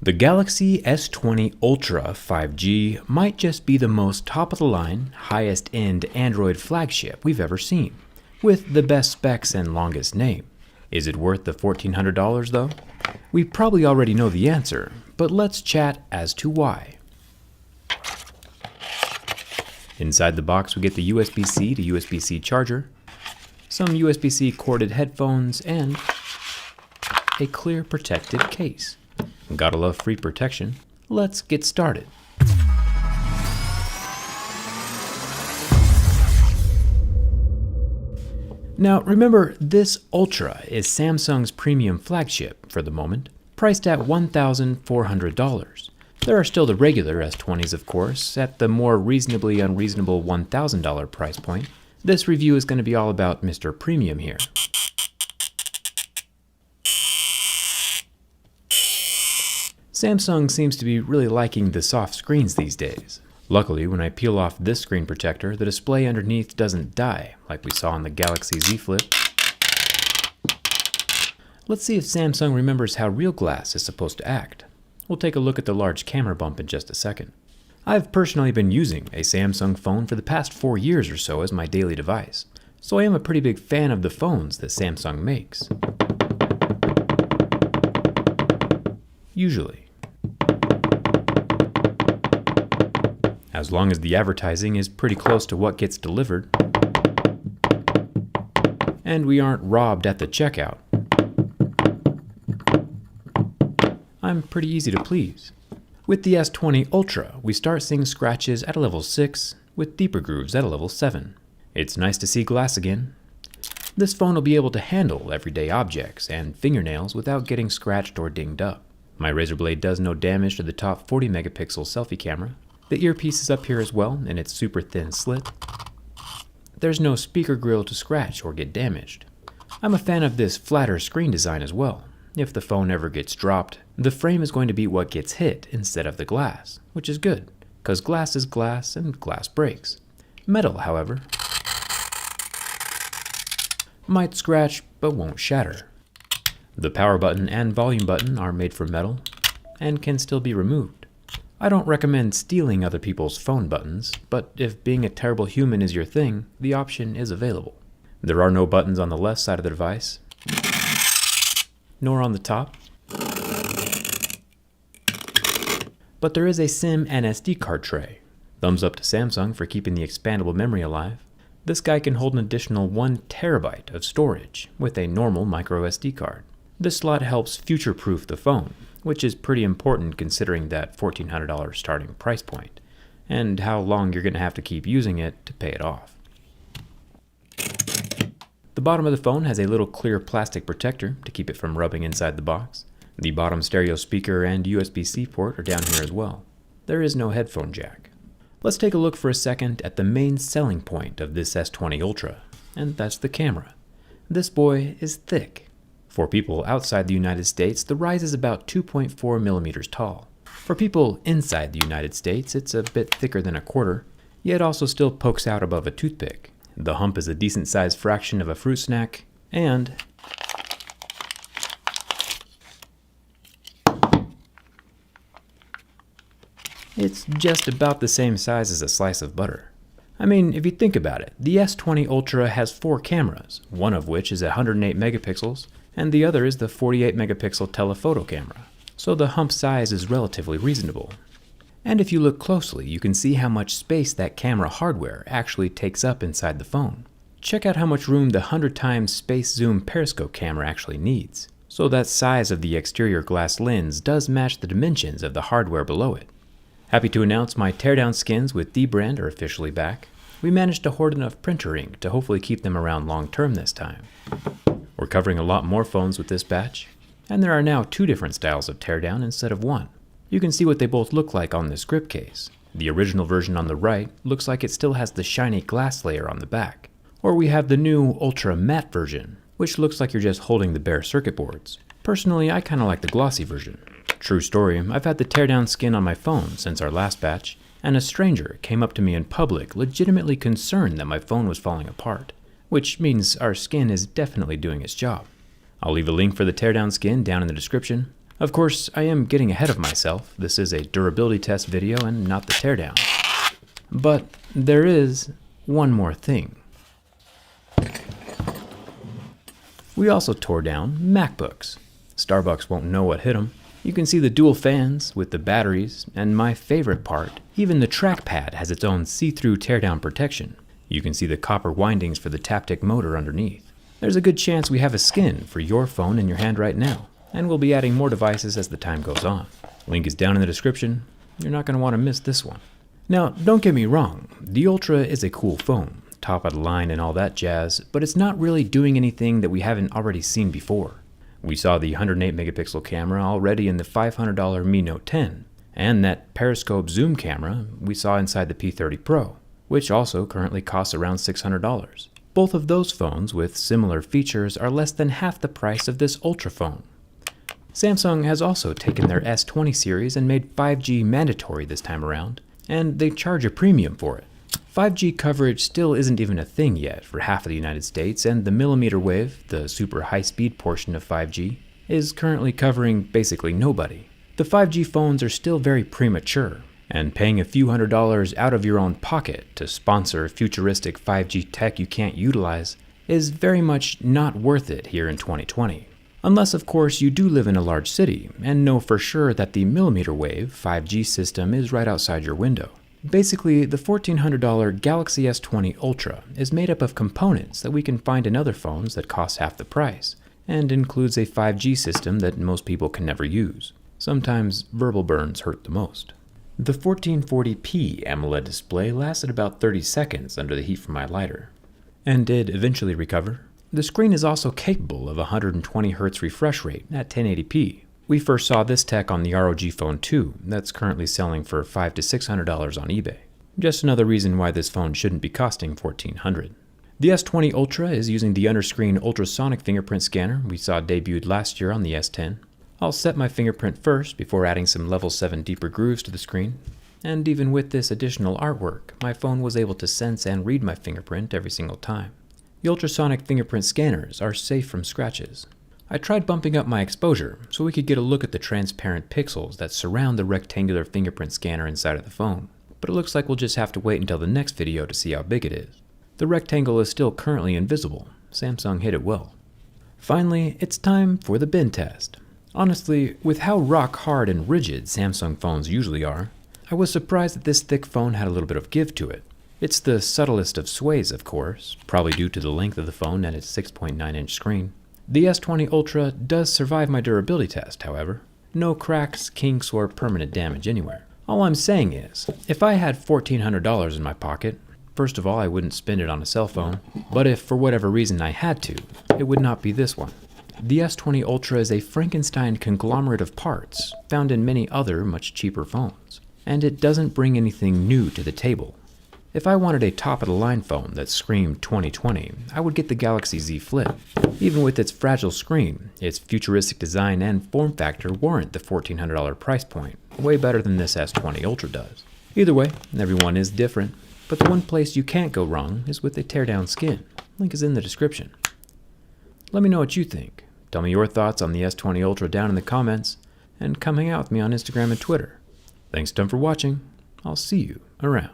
The Galaxy S20 Ultra 5G might just be the most top-of-the-line, highest-end Android flagship we've ever seen, with the best specs and longest name. Is it worth the $1,400 though? We probably already know the answer, but let's chat as to why. Inside the box we get the USB-C to USB-C charger, some USB-C corded headphones, and a clear protected case. Gotta love free protection. Let's get started. Now remember, this Ultra is Samsung's premium flagship for the moment, priced at $1,400. There are still the regular S20s, of course, at the more reasonably unreasonable $1,000 price point. This review is going to be all about Mr. Premium here. Samsung seems to be really liking the soft screens these days. Luckily, when I peel off this screen protector, the display underneath doesn't die, like we saw on the Galaxy Z Flip. Let's see if Samsung remembers how real glass is supposed to act. We'll take a look at the large camera bump in just a second. I've personally been using a Samsung phone for the past 4 years or so as my daily device, so I am a pretty big fan of the phones that Samsung makes. Usually. As long as the advertising is pretty close to what gets delivered, and we aren't robbed at the checkout, I'm pretty easy to please. With the S20 Ultra, we start seeing scratches at a level 6, with deeper grooves at a level 7. It's nice to see glass again. This phone will be able to handle everyday objects and fingernails without getting scratched or dinged up. My razor blade does no damage to the top 40 megapixel selfie camera. The earpiece is up here as well in its super thin slit. There's no speaker grill to scratch or get damaged. I'm a fan of this flatter screen design as well. If the phone ever gets dropped, the frame is going to be what gets hit instead of the glass, which is good, because glass is glass and glass breaks. Metal, however, might scratch but won't shatter. The power button and volume button are made from metal and can still be removed. I don't recommend stealing other people's phone buttons, but if being a terrible human is your thing, the option is available. There are no buttons on the left side of the device, nor on the top, but there is a SIM and SD card tray. Thumbs up to Samsung for keeping the expandable memory alive. This guy can hold an additional 1 terabyte of storage with a normal micro SD card. This slot helps future-proof the phone, which is pretty important considering that $1,400 starting price point, and how long you're going to have to keep using it to pay it off. The bottom of the phone has a little clear plastic protector to keep it from rubbing inside the box. The bottom stereo speaker and USB-C port are down here as well. There is no headphone jack. Let's take a look for a second at the main selling point of this S20 Ultra, and that's the camera. This boy is thick. For people outside the United States, the rise is about 2.4 millimeters tall. For people inside the United States, it's a bit thicker than a quarter, yet also still pokes out above a toothpick. The hump is a decent-sized fraction of a fruit snack, and it's just about the same size as a slice of butter. I mean, if you think about it, the S20 Ultra has 4 cameras, one of which is 108 megapixels, and the other is the 48 megapixel telephoto camera, so the hump size is relatively reasonable. And if you look closely, you can see how much space that camera hardware actually takes up inside the phone. Check out how much room the 100 times space zoom periscope camera actually needs. So that size of the exterior glass lens does match the dimensions of the hardware below it. Happy to announce my teardown skins with D-brand are officially back. We managed to hoard enough printer ink to hopefully keep them around long term this time. We're covering a lot more phones with this batch, and there are now 2 different styles of teardown instead of 1. You can see what they both look like on this grip case. The original version on the right looks like it still has the shiny glass layer on the back, or we have the new ultra matte version, which looks like you're just holding the bare circuit boards. Personally, I kinda like the glossy version. True story, I've had the teardown skin on my phone since our last batch, and a stranger came up to me in public legitimately concerned that my phone was falling apart, which means our skin is definitely doing its job. I'll leave a link for the teardown skin down in the description. Of course, I am getting ahead of myself. This is a durability test video and not the teardown. But there is one more thing. We also tore down MacBooks. Starbucks won't know what hit them. You can see the dual fans with the batteries, and my favorite part, even the trackpad has its own see-through teardown protection. You can see the copper windings for the Taptic motor underneath. There's a good chance we have a skin for your phone in your hand right now, and we'll be adding more devices as the time goes on. Link is down in the description. You're not going to want to miss this one. Now, don't get me wrong, the Ultra is a cool phone, top of the line and all that jazz, but it's not really doing anything that we haven't already seen before. We saw the 108 megapixel camera already in the $500 Mi Note 10, and that periscope zoom camera we saw inside the P30 Pro, which also currently costs around $600. Both of those phones with similar features are less than half the price of this Ultra phone. Samsung has also taken their S20 series and made 5G mandatory this time around, and they charge a premium for it. 5G coverage still isn't even a thing yet for half of the United States, and the millimeter wave, the super high-speed portion of 5G, is currently covering basically nobody. The 5G phones are still very premature, and paying a few $100s out of your own pocket to sponsor futuristic 5G tech you can't utilize is very much not worth it here in 2020. Unless, of course, you do live in a large city and know for sure that the millimeter wave 5G system is right outside your window. Basically, the $1,400 Galaxy S20 Ultra is made up of components that we can find in other phones that cost half the price, and includes a 5G system that most people can never use. Sometimes verbal burns hurt the most. The 1440p AMOLED display lasted about 30 seconds under the heat from my lighter, and did eventually recover. The screen is also capable of 120 Hz refresh rate at 1080p. We first saw this tech on the ROG Phone 2 that's currently selling for $500 to $600 on eBay. Just another reason why this phone shouldn't be costing $1,400. The S20 Ultra is using the underscreen ultrasonic fingerprint scanner we saw debuted last year on the S10. I'll set my fingerprint first before adding some level 7 deeper grooves to the screen. And even with this additional artwork, my phone was able to sense and read my fingerprint every single time. The ultrasonic fingerprint scanners are safe from scratches. I tried bumping up my exposure so we could get a look at the transparent pixels that surround the rectangular fingerprint scanner inside of the phone, but it looks like we'll just have to wait until the next video to see how big it is. The rectangle is still currently invisible. Samsung hit it well. Finally, it's time for the bin test. Honestly, with how rock hard and rigid Samsung phones usually are, I was surprised that this thick phone had a little bit of give to it. It's the subtlest of sways, of course, probably due to the length of the phone and its 6.9-inch screen. The S20 Ultra does survive my durability test, however. No cracks, kinks, or permanent damage anywhere. All I'm saying is, if I had $1,400 in my pocket, first of all, I wouldn't spend it on a cell phone, but if for whatever reason I had to, it would not be this one. The S20 Ultra is a Frankenstein conglomerate of parts found in many other much cheaper phones, and it doesn't bring anything new to the table. If I wanted a top-of-the-line phone that screamed 2020, I would get the Galaxy Z Flip. Even with its fragile screen, its futuristic design and form factor warrant the $1,400 price point, way better than this S20 Ultra does. Either way, everyone is different, but the one place you can't go wrong is with a teardown skin. Link is in the description. Let me know what you think. Tell me your thoughts on the S20 Ultra down in the comments, and come hang out with me on Instagram and Twitter. Thanks a ton for watching. I'll see you around.